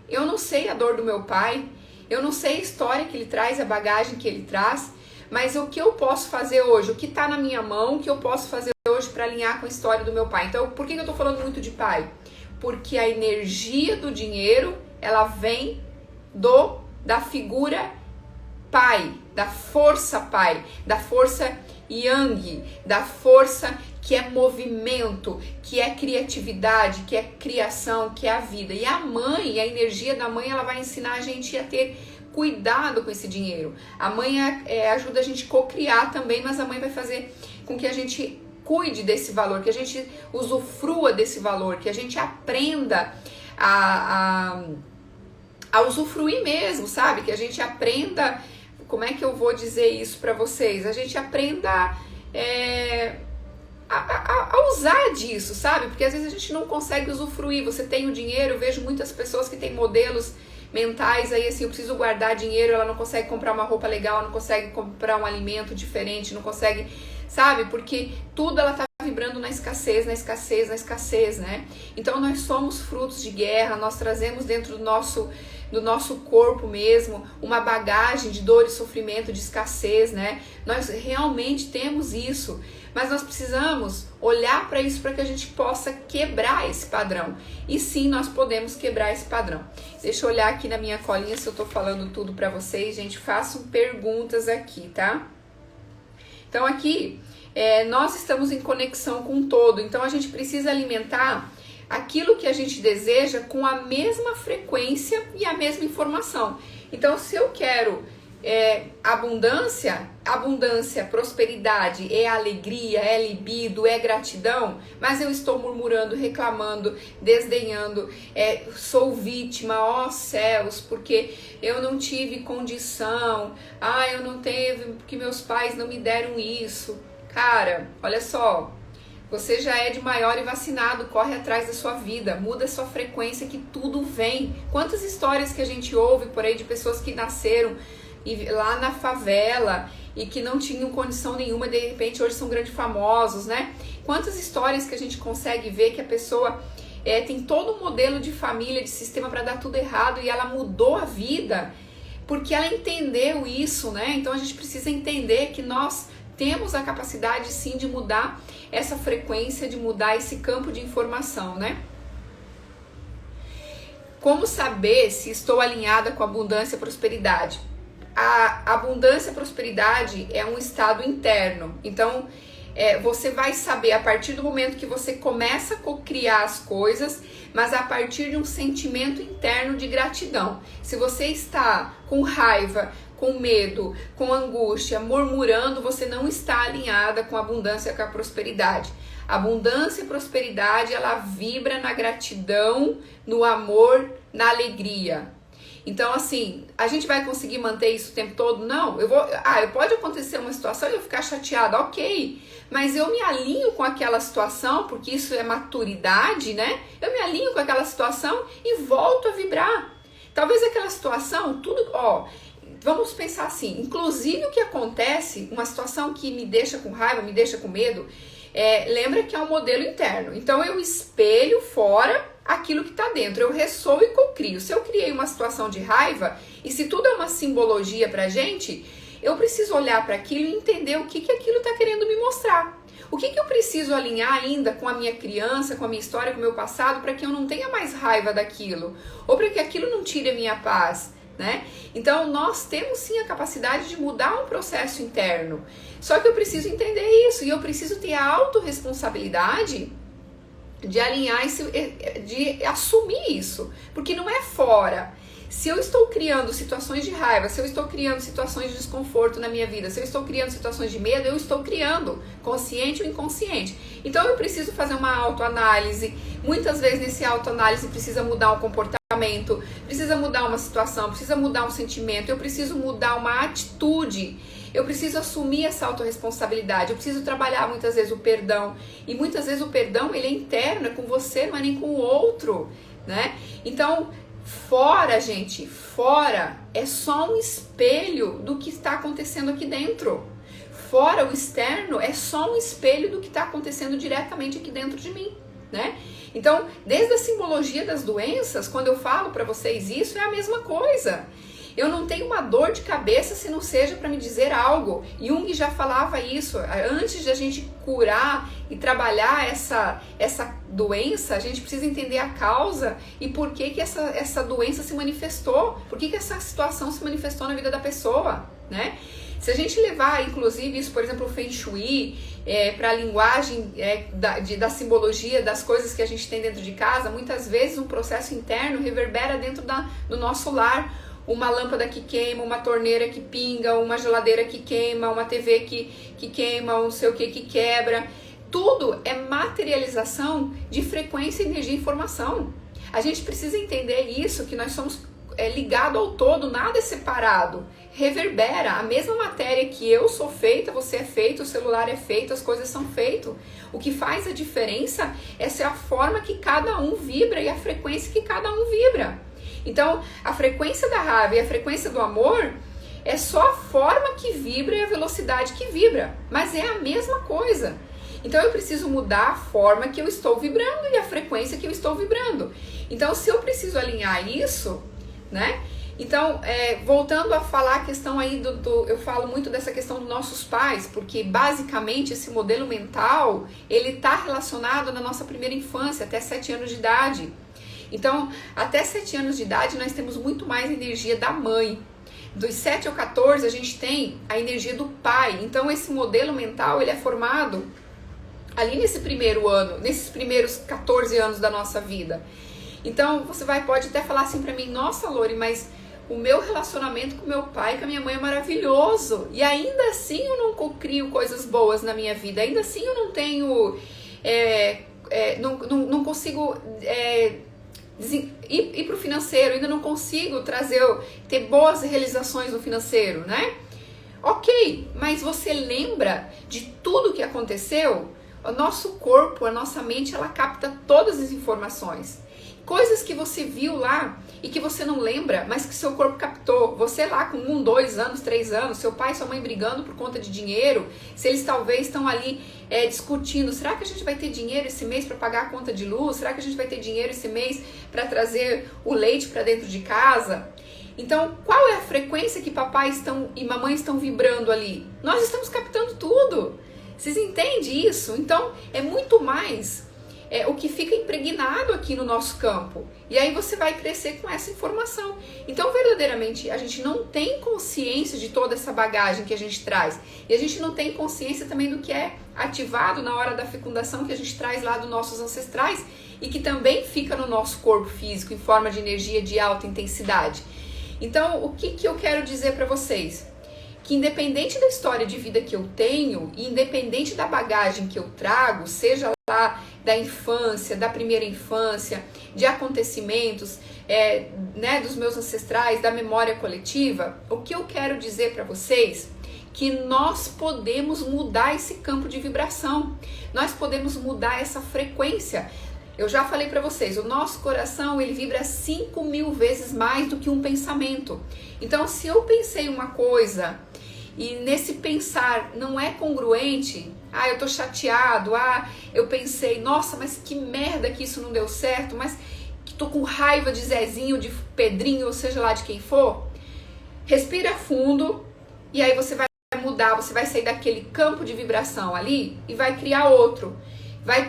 Eu não sei a dor do meu pai, eu não sei a história que ele traz, a bagagem que ele traz, mas o que eu posso fazer hoje, o que está na minha mão, o que eu posso fazer hoje para alinhar com a história do meu pai. Então, por que eu estou falando muito de pai? Porque a energia do dinheiro, ela vem da figura pai, da força pai, da força yang, da força que é movimento, que é criatividade, que é criação, que é a vida. E a mãe, a energia da mãe, ela vai ensinar a gente a ter cuidado com esse dinheiro. A mãe ajuda a gente a cocriar também, mas a mãe vai fazer com que a gente cuide desse valor, que a gente usufrua desse valor, que a gente aprenda a usufruir mesmo, sabe? Que a gente aprenda, como é que eu vou dizer isso para vocês? A gente aprenda a usar disso, sabe? Porque às vezes a gente não consegue usufruir. Você tem o dinheiro, eu vejo muitas pessoas que têm modelos mentais aí assim, eu preciso guardar dinheiro, ela não consegue comprar uma roupa legal, não consegue comprar um alimento diferente, não consegue, sabe? Porque tudo ela tá vibrando na escassez, na escassez, na escassez, né? Então nós somos frutos de guerra, nós trazemos dentro do nosso corpo mesmo uma bagagem de dor e sofrimento, de escassez, né? Nós realmente temos isso, mas nós precisamos olhar para isso para que a gente possa quebrar esse padrão. E sim, nós podemos quebrar esse padrão. Deixa eu olhar aqui na minha colinha se eu tô falando tudo para vocês, gente. Façam perguntas aqui, tá? Então aqui, nós estamos em conexão com o todo, então a gente precisa alimentar aquilo que a gente deseja com a mesma frequência e a mesma informação. Então, se eu quero abundância, prosperidade, é alegria, é libido, é gratidão, mas eu estou murmurando, reclamando, desdenhando, sou vítima, ó céus, porque eu não tive condição, eu não teve, porque meus pais não me deram isso. Cara, olha só, você já é de maior e vacinado, corre atrás da sua vida, muda a sua frequência que tudo vem. Quantas histórias que a gente ouve por aí de pessoas que nasceram lá na favela e que não tinham condição nenhuma e de repente hoje são grandes famosos, né? Quantas histórias que a gente consegue ver que a pessoa tem todo um modelo de família, de sistema para dar tudo errado, e ela mudou a vida porque ela entendeu isso, né? Então a gente precisa entender que nós temos a capacidade sim de mudar essa frequência, de mudar esse campo de informação, né? Como saber se estou alinhada com abundância e prosperidade? A abundância e prosperidade é um estado interno. Então, você vai saber a partir do momento que você começa a criar as coisas, mas a partir de um sentimento interno de gratidão. Se você está com raiva, com medo, com angústia, murmurando, você não está alinhada com a abundância e com a prosperidade. Abundância e prosperidade, ela vibra na gratidão, no amor, na alegria. Então, assim, a gente vai conseguir manter isso o tempo todo? Não. Pode acontecer uma situação e eu ficar chateada, ok. Mas eu me alinho com aquela situação, porque isso é maturidade, né? Eu me alinho com aquela situação e volto a vibrar. Talvez aquela situação, vamos pensar assim, inclusive o que acontece, uma situação que me deixa com raiva, me deixa com medo, lembra que é um modelo interno. Então eu espelho fora aquilo que está dentro, eu ressoo e cocrio. Se eu criei uma situação de raiva, e se tudo é uma simbologia pra gente, eu preciso olhar para aquilo e entender o que aquilo está querendo me mostrar. O que eu preciso alinhar ainda com a minha criança, com a minha história, com o meu passado, para que eu não tenha mais raiva daquilo, ou para que aquilo não tire a minha paz, né? Então nós temos sim a capacidade de mudar um processo interno, só que eu preciso entender isso, e eu preciso ter a autorresponsabilidade de alinhar de assumir isso, porque não é fora. Se eu estou criando situações de raiva, se eu estou criando situações de desconforto na minha vida, se eu estou criando situações de medo, eu estou criando, consciente ou inconsciente. Então eu preciso fazer uma autoanálise. Muitas vezes nesse autoanálise precisa mudar um comportamento, precisa mudar uma situação, precisa mudar um sentimento, eu preciso mudar uma atitude. Eu preciso assumir essa autorresponsabilidade, eu preciso trabalhar muitas vezes o perdão. E muitas vezes o perdão, ele é interno, é com você, não é nem com o outro, né? Então, fora, gente, fora é só um espelho do que está acontecendo aqui dentro. Fora, o externo é só um espelho do que está acontecendo diretamente aqui dentro de mim, né? Então, desde a simbologia das doenças, quando eu falo para vocês isso, é a mesma coisa. Eu não tenho uma dor de cabeça se não seja para me dizer algo. Jung já falava isso. Antes de a gente curar e trabalhar essa doença, a gente precisa entender a causa e por que essa doença se manifestou. Por que essa situação se manifestou na vida da pessoa, né? Se a gente levar, inclusive, isso, por exemplo, o Feng Shui, para a linguagem da simbologia das coisas que a gente tem dentro de casa, muitas vezes um processo interno reverbera dentro do nosso lar. Uma lâmpada que queima, uma torneira que pinga, uma geladeira que queima, uma TV que queima, um não sei o que quebra. Tudo é materialização de frequência, energia e informação. A gente precisa entender isso, que nós somos ligados ao todo, nada é separado. Reverbera, a mesma matéria que eu sou feita, você é feito, o celular é feito, as coisas são feitas. O que faz a diferença é a forma que cada um vibra e a frequência que cada um vibra. Então, a frequência da raiva e a frequência do amor é só a forma que vibra e a velocidade que vibra, mas é a mesma coisa. Então, eu preciso mudar a forma que eu estou vibrando e a frequência que eu estou vibrando. Então, se eu preciso alinhar isso, né? Então, voltando a falar a questão aí eu falo muito dessa questão dos nossos pais, porque basicamente esse modelo mental, ele está relacionado na nossa primeira infância, até 7 anos de idade. Então, até 7 anos de idade, nós temos muito mais energia da mãe. Dos 7 ao 14, a gente tem a energia do pai. Então, esse modelo mental, ele é formado ali nesse primeiro ano, nesses primeiros 14 anos da nossa vida. Então, você pode até falar assim pra mim, nossa, Lori, mas o meu relacionamento com meu pai e com a minha mãe é maravilhoso. E ainda assim eu não crio coisas boas na minha vida. Ainda assim eu não tenho... não consigo... ir para o financeiro, ainda não consigo ter boas realizações no financeiro, né? Ok, mas você lembra de tudo que aconteceu? O nosso corpo, a nossa mente, ela capta todas as informações. Coisas que você viu lá e que você não lembra, mas que seu corpo captou. Você lá com 1, 2 anos, 3 anos, seu pai e sua mãe brigando por conta de dinheiro, se eles talvez estão ali discutindo, será que a gente vai ter dinheiro esse mês para pagar a conta de luz? Será que a gente vai ter dinheiro esse mês para trazer o leite para dentro de casa? Então, qual é a frequência que papai e mamãe estão vibrando ali? Nós estamos captando tudo. Vocês entendem isso? Então, é muito mais o que fica impregnado aqui no nosso campo. E aí você vai crescer com essa informação. Então, verdadeiramente, a gente não tem consciência de toda essa bagagem que a gente traz. E a gente não tem consciência também do que é ativado na hora da fecundação, que a gente traz lá dos nossos ancestrais e que também fica no nosso corpo físico em forma de energia de alta intensidade. Então, o que eu quero dizer para vocês? Que independente da história de vida que eu tenho, e independente da bagagem que eu trago, seja lá da infância, da primeira infância, de acontecimentos, dos meus ancestrais, da memória coletiva, o que eu quero dizer para vocês que nós podemos mudar esse campo de vibração, nós podemos mudar essa frequência. Eu já falei para vocês, o nosso coração ele vibra 5.000 vezes mais do que um pensamento. Então, se eu pensei uma coisa e nesse pensar não é congruente, eu tô chateado, eu pensei, nossa, mas que merda que isso não deu certo, mas que tô com raiva de Zezinho, de Pedrinho, ou seja lá de quem for, respira fundo e aí você vai mudar, você vai sair daquele campo de vibração ali e vai criar outro. Vai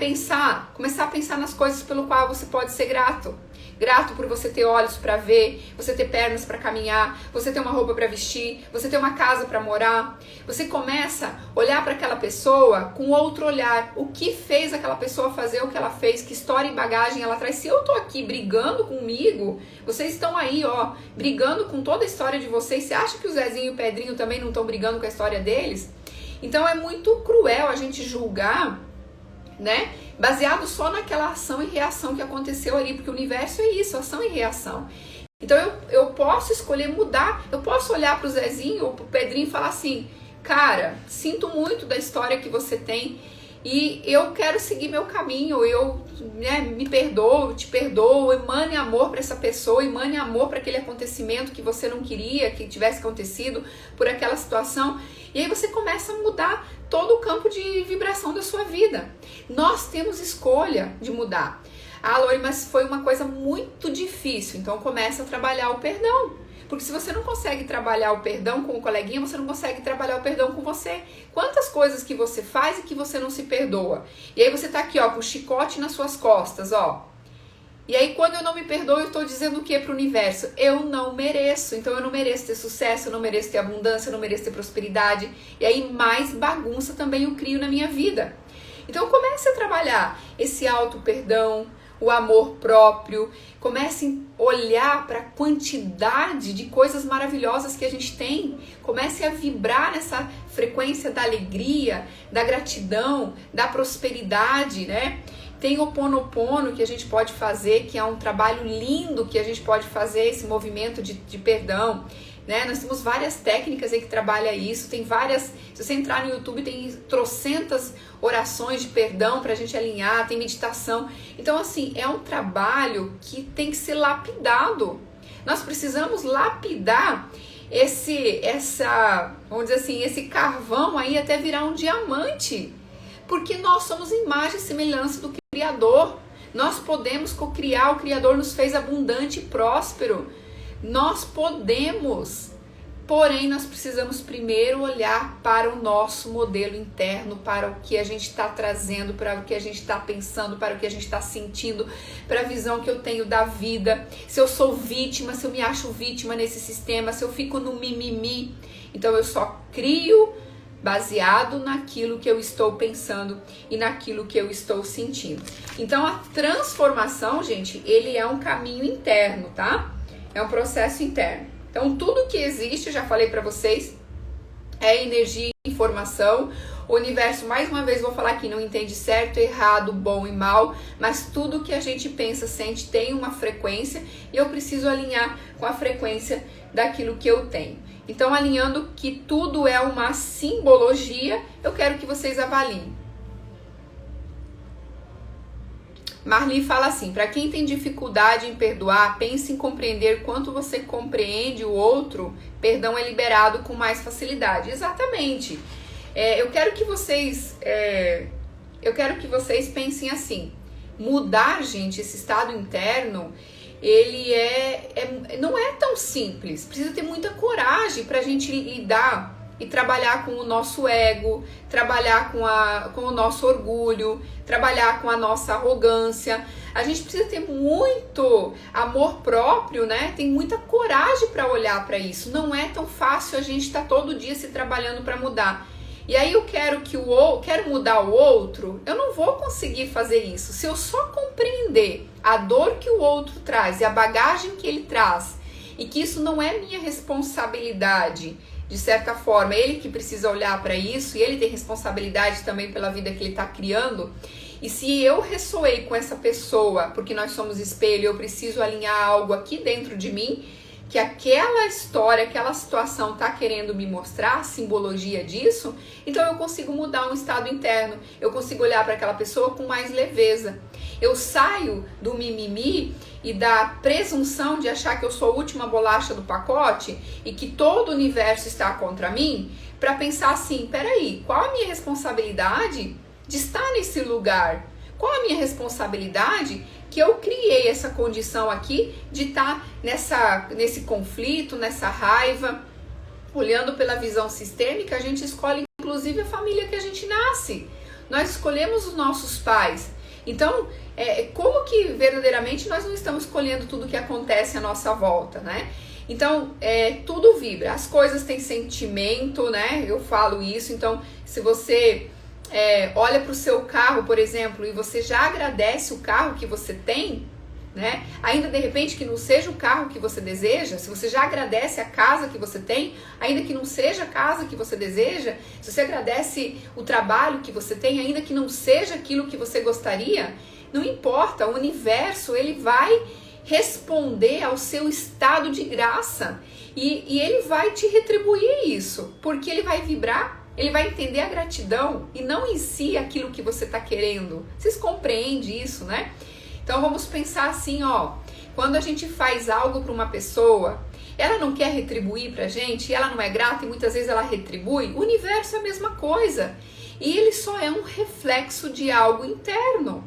começar a pensar nas coisas pelo qual você pode ser grato. Grato por você ter olhos para ver, você ter pernas para caminhar, você ter uma roupa para vestir, você ter uma casa para morar. Você começa a olhar para aquela pessoa com outro olhar. O que fez aquela pessoa fazer o que ela fez? Que história e bagagem ela traz? Se eu tô aqui brigando comigo, vocês estão aí, brigando com toda a história de vocês. Você acha que o Zezinho e o Pedrinho também não estão brigando com a história deles? Então é muito cruel a gente julgar, né? Baseado só naquela ação e reação que aconteceu ali, porque o universo é isso, ação e reação. Então eu posso escolher mudar, eu posso olhar pro Zezinho ou pro Pedrinho e falar assim, cara, sinto muito da história que você tem e eu quero seguir meu caminho, me perdoo, te perdoo, emane amor para essa pessoa, emane amor para aquele acontecimento que você não queria que tivesse acontecido por aquela situação. E aí você começa a mudar todo o campo de vibração da sua vida. Nós temos escolha de mudar. Lori, mas foi uma coisa muito difícil, então começa a trabalhar o perdão. Porque se você não consegue trabalhar o perdão com o coleguinha, você não consegue trabalhar o perdão com você. Quantas coisas que você faz e que você não se perdoa? E aí você tá aqui, com o chicote nas suas costas, E aí quando eu não me perdoo, eu tô dizendo o que pro universo? Eu não mereço. Então eu não mereço ter sucesso, eu não mereço ter abundância, eu não mereço ter prosperidade. E aí mais bagunça também eu crio na minha vida. Então comece a trabalhar esse auto-perdão, o amor próprio, comece a olhar para a quantidade de coisas maravilhosas que a gente tem, comece a vibrar nessa frequência da alegria, da gratidão, da prosperidade, né? Tem o Ho'oponopono que a gente pode fazer, que é um trabalho lindo que a gente pode fazer, esse movimento de perdão, né? Nós temos várias técnicas aí que trabalham isso, tem várias, se você entrar no YouTube tem trocentas orações de perdão pra gente alinhar, tem meditação. Então assim, é um trabalho que tem que ser lapidado. Nós precisamos lapidar vamos dizer assim, esse carvão aí até virar um diamante. Porque nós somos imagem e semelhança do Criador. Nós podemos cocriar, o Criador nos fez abundante e próspero. Nós podemos, porém nós precisamos primeiro olhar para o nosso modelo interno, para o que a gente está trazendo, para o que a gente está pensando, para o que a gente está sentindo, para a visão que eu tenho da vida. Se eu sou vítima, se eu me acho vítima nesse sistema, se eu fico no mimimi, então eu só crio baseado naquilo que eu estou pensando e naquilo que eu estou sentindo. Então a transformação, gente, ele é um caminho interno, tá? É um processo interno. Então tudo que existe, eu já falei para vocês, é energia e informação. O universo, mais uma vez vou falar aqui, não entende certo, errado, bom e mal, mas tudo que a gente pensa, sente, tem uma frequência e eu preciso alinhar com a frequência daquilo que eu tenho. Então, alinhando que tudo é uma simbologia, eu quero que vocês avaliem. Marli fala assim: para quem tem dificuldade em perdoar, pense em compreender quanto você compreende o outro, perdão é liberado com mais facilidade. Exatamente. Eu quero que vocês pensem assim: mudar, gente, esse estado interno, ele não é tão simples. Precisa ter muita coragem para a gente lidar e trabalhar com o nosso ego, trabalhar com o nosso orgulho, trabalhar com a nossa arrogância. A gente precisa ter muito amor próprio, né? Tem muita coragem para olhar para isso. Não é tão fácil a gente estar todo dia se trabalhando para mudar. E aí eu quero mudar o outro, eu não vou conseguir fazer isso. Se eu só compreender a dor que o outro traz e a bagagem que ele traz, e que isso não é minha responsabilidade, de certa forma, ele que precisa olhar para isso, e ele tem responsabilidade também pela vida que ele está criando. E se eu ressoei com essa pessoa, porque nós somos espelho, eu preciso alinhar algo aqui dentro de mim, que aquela história, aquela situação está querendo me mostrar a simbologia disso, então eu consigo mudar um estado interno, eu consigo olhar para aquela pessoa com mais leveza. Eu saio do mimimi e da presunção de achar que eu sou a última bolacha do pacote e que todo o universo está contra mim, para pensar assim: peraí, qual a minha responsabilidade de estar nesse lugar? Qual a minha responsabilidade que eu criei essa condição aqui de estar nesse conflito, nessa raiva? Olhando pela visão sistêmica, a gente escolhe inclusive a família que a gente nasce. Nós escolhemos os nossos pais. Então, como que verdadeiramente nós não estamos escolhendo tudo que acontece à nossa volta, né? Então, tudo vibra. As coisas têm sentimento, né? Eu falo isso. Então, se você olha para o seu carro, por exemplo, e você já agradece o carro que você tem, né? Ainda de repente que não seja o carro que você deseja, se você já agradece a casa que você tem, ainda que não seja a casa que você deseja, se você agradece o trabalho que você tem, ainda que não seja aquilo que você gostaria, não importa, o universo ele vai responder ao seu estado de graça e ele vai te retribuir isso, porque ele vai vibrar. Ele vai entender a gratidão e não em si aquilo que você está querendo. Vocês compreendem isso, né? Então vamos pensar assim, ó. Quando a gente faz algo para uma pessoa, ela não quer retribuir pra gente, ela não é grata e muitas vezes ela retribui. O universo é a mesma coisa. E ele só é um reflexo de algo interno.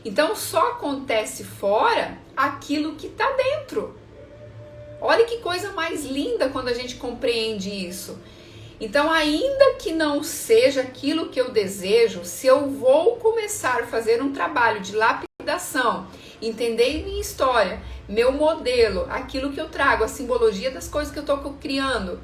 Então só acontece fora aquilo que está dentro. Olha que coisa mais linda quando a gente compreende isso. Então, ainda que não seja aquilo que eu desejo, se eu vou começar a fazer um trabalho de lapidação, entender minha história, meu modelo, aquilo que eu trago, a simbologia das coisas que eu estou criando,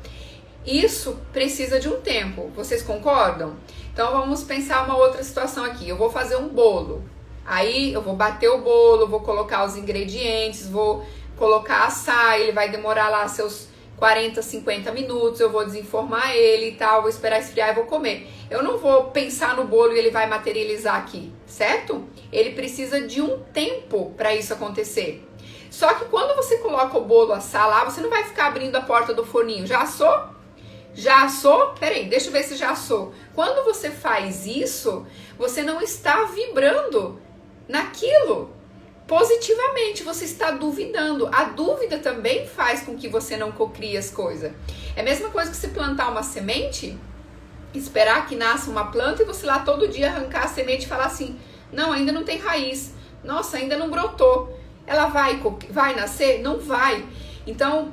isso precisa de um tempo. Vocês concordam? Então, vamos pensar uma outra situação aqui. Eu vou fazer um bolo. Aí, eu vou bater o bolo, vou colocar os ingredientes, vou colocar assar, ele vai demorar lá seus 40, 50 minutos, eu vou desenformar ele e tal, vou esperar esfriar e vou comer. Eu não vou pensar no bolo e ele vai materializar aqui, certo? Ele precisa de um tempo para isso acontecer. Só que quando você coloca o bolo assar lá, você não vai ficar abrindo a porta do forninho. Já assou? Já assou? Peraí, deixa eu ver se já assou. Quando você faz isso, você não está vibrando naquilo. Positivamente, você está duvidando. A dúvida também faz com que você não cocrie as coisas. É a mesma coisa que você plantar uma semente, esperar que nasça uma planta e você lá todo dia arrancar a semente e falar assim: não, ainda não tem raiz. Nossa, ainda não brotou. Ela vai nascer? Não vai. Então,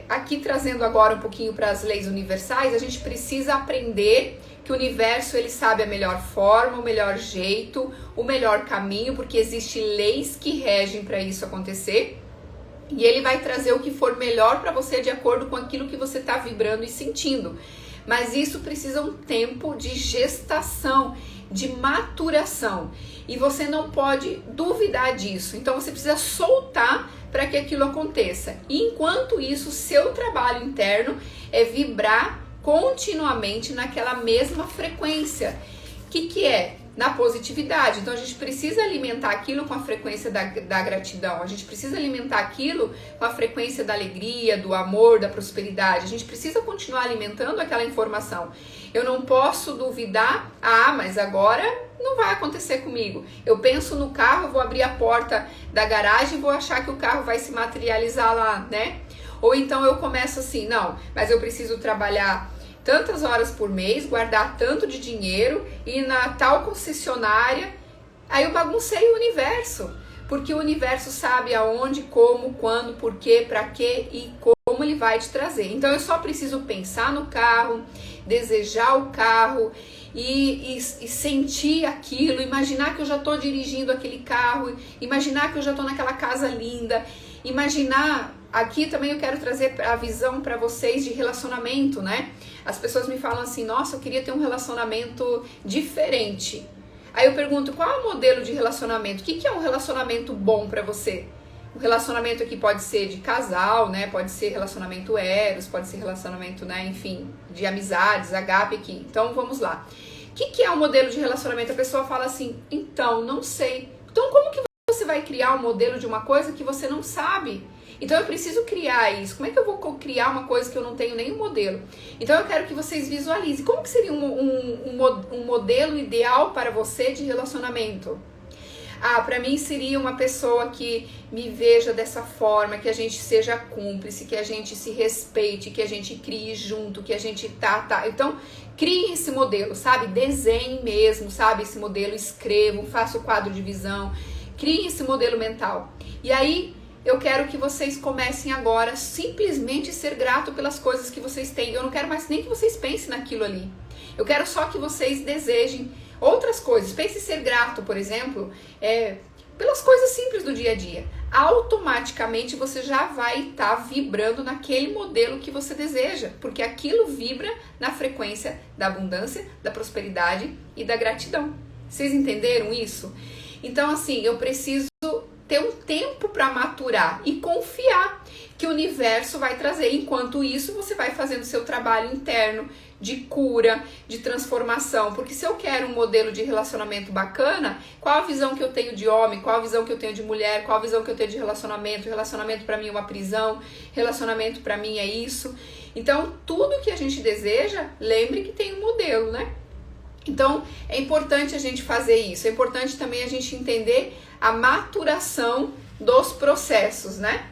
aqui trazendo agora um pouquinho para as leis universais, a gente precisa aprender que o universo ele sabe a melhor forma, o melhor jeito, o melhor caminho, porque existem leis que regem para isso acontecer. E ele vai trazer o que for melhor para você de acordo com aquilo que você está vibrando e sentindo. Mas isso precisa um tempo de gestação, de maturação. E você não pode duvidar disso. Então você precisa soltar para que aquilo aconteça. E enquanto isso, seu trabalho interno é vibrar continuamente naquela mesma frequência. O que é? na positividade. Então a gente precisa alimentar aquilo com a frequência da gratidão, a gente precisa alimentar aquilo com a frequência da alegria, do amor, da prosperidade. A gente precisa continuar alimentando aquela informação. Eu não posso duvidar, mas agora não vai acontecer comigo. Eu penso no carro, vou abrir a porta da garagem e vou achar que o carro vai se materializar lá, né? Ou então eu começo assim, não, mas eu preciso trabalhar tantas horas por mês, guardar tanto de dinheiro e ir na tal concessionária. Aí eu baguncei o universo, porque o universo sabe aonde, como, quando, por quê, pra quê e como ele vai te trazer. Então eu só preciso pensar no carro, desejar o carro e sentir aquilo, imaginar que eu já estou dirigindo aquele carro, imaginar que eu já estou naquela casa linda, imaginar. Aqui também eu quero trazer a visão para vocês de relacionamento, né? As pessoas me falam assim, nossa, eu queria ter um relacionamento diferente. Aí eu pergunto, qual é o modelo de relacionamento? O que é um relacionamento bom para você? O relacionamento aqui pode ser de casal, né? Pode ser relacionamento eros, pode ser relacionamento, né? Enfim, de amizades, agape aqui. Então vamos lá. O que é um modelo de relacionamento? A pessoa fala assim, então, não sei. Então como que você vai criar um modelo de uma coisa que você não sabe? Então eu preciso criar isso. Como é que eu vou criar uma coisa que eu não tenho nenhum modelo? Então eu quero que vocês visualizem. Como que seria um modelo ideal para você de relacionamento? Para mim seria uma pessoa que me veja dessa forma, que a gente seja cúmplice, que a gente se respeite, que a gente crie junto, que a gente Então, crie esse modelo, sabe? Desenhe mesmo, sabe? Esse modelo, escrevam, faça o quadro de visão, crie esse modelo mental. E aí, eu quero que vocês comecem agora simplesmente ser grato pelas coisas que vocês têm. Eu não quero mais nem que vocês pensem naquilo ali. Eu quero só que vocês desejem outras coisas. Pense em ser grato, por exemplo, pelas coisas simples do dia a dia. Automaticamente você já vai estar vibrando naquele modelo que você deseja, porque aquilo vibra na frequência da abundância, da prosperidade e da gratidão. Vocês entenderam isso? Então, assim, eu preciso ter um tempo para maturar e confiar que o universo vai trazer. Enquanto isso, você vai fazendo seu trabalho interno de cura, de transformação. Porque se eu quero um modelo de relacionamento bacana, qual a visão que eu tenho de homem, qual a visão que eu tenho de mulher, qual a visão que eu tenho de relacionamento? Relacionamento para mim é uma prisão, relacionamento para mim é isso. Então, tudo que a gente deseja, lembre que tem um modelo, né? Então, é importante a gente fazer isso. É importante também a gente entender a maturação dos processos, né?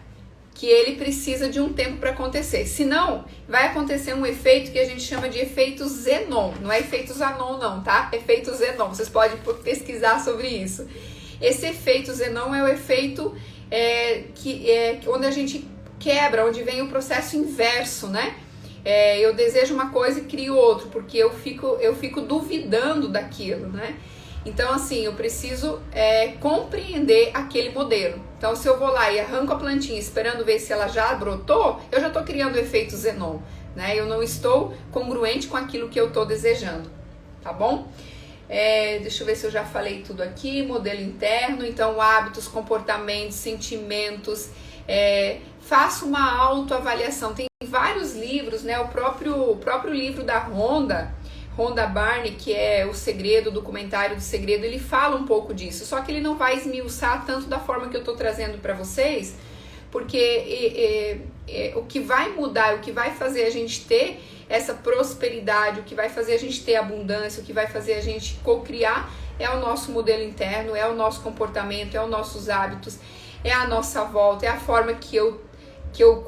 Que ele precisa de um tempo para acontecer. Senão, vai acontecer um efeito que a gente chama de efeito Zenon. Não é efeito Zanon, não, tá? Efeito Zenon. Vocês podem pesquisar sobre isso. Esse efeito Zenon é o efeito onde a gente quebra, onde vem o processo inverso, né? Eu desejo uma coisa e crio outro, porque eu fico duvidando daquilo, né? Então, assim, eu preciso compreender aquele modelo. Então, se eu vou lá e arranco a plantinha esperando ver se ela já brotou, eu já estou criando o efeito Zenon, né? Eu não estou congruente com aquilo que eu estou desejando, tá bom? Deixa eu ver se eu já falei tudo aqui. Modelo interno, então hábitos, comportamentos, sentimentos. Faça uma autoavaliação. Tem vários livros, né? O próprio livro da Rhonda Byrne, que é O Segredo, o documentário do Segredo, ele fala um pouco disso. Só que ele não vai esmiuçar tanto da forma que eu estou trazendo para vocês, porque o que vai mudar, o que vai fazer a gente ter essa prosperidade, o que vai fazer a gente ter abundância, o que vai fazer a gente co-criar é o nosso modelo interno, é o nosso comportamento, é os nossos hábitos, é a nossa volta, é a forma que eu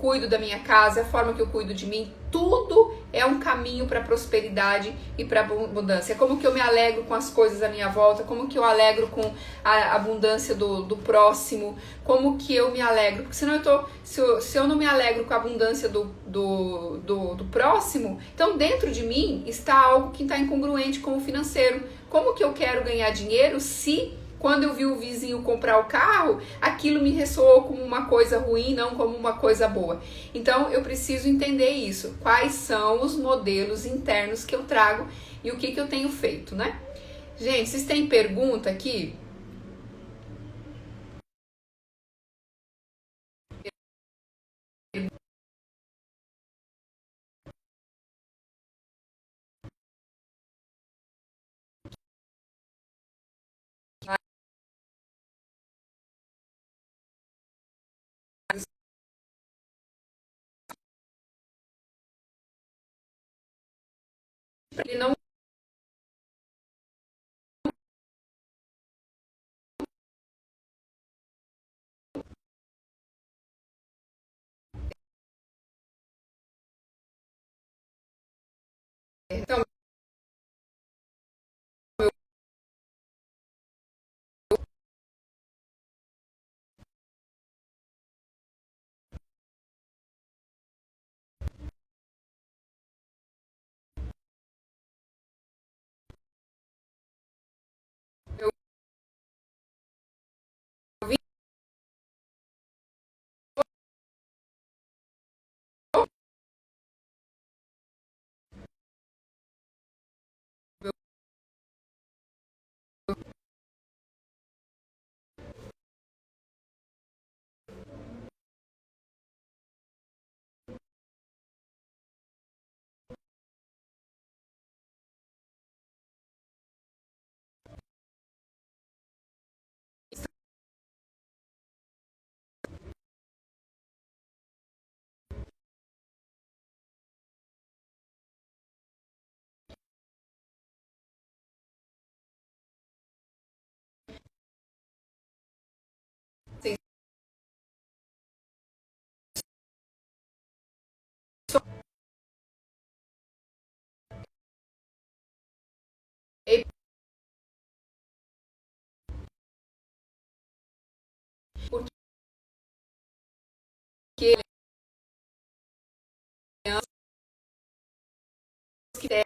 cuido da minha casa, é a forma que eu cuido de mim. Tudo é um caminho para prosperidade e para abundância. É como que eu me alegro com as coisas à minha volta, como que eu alegro com a abundância do próximo, como que eu me alegro. Porque senão se eu não me alegro com a abundância do próximo, então dentro de mim está algo que está incongruente com o financeiro. Como que eu quero ganhar dinheiro se quando eu vi o vizinho comprar o carro, aquilo me ressoou como uma coisa ruim, não como uma coisa boa. Então, eu preciso entender isso. Quais são os modelos internos que eu trago e o que eu tenho feito, né? Gente, vocês têm pergunta aqui? Ele não então, eu vi, sim, é porque crianças que têm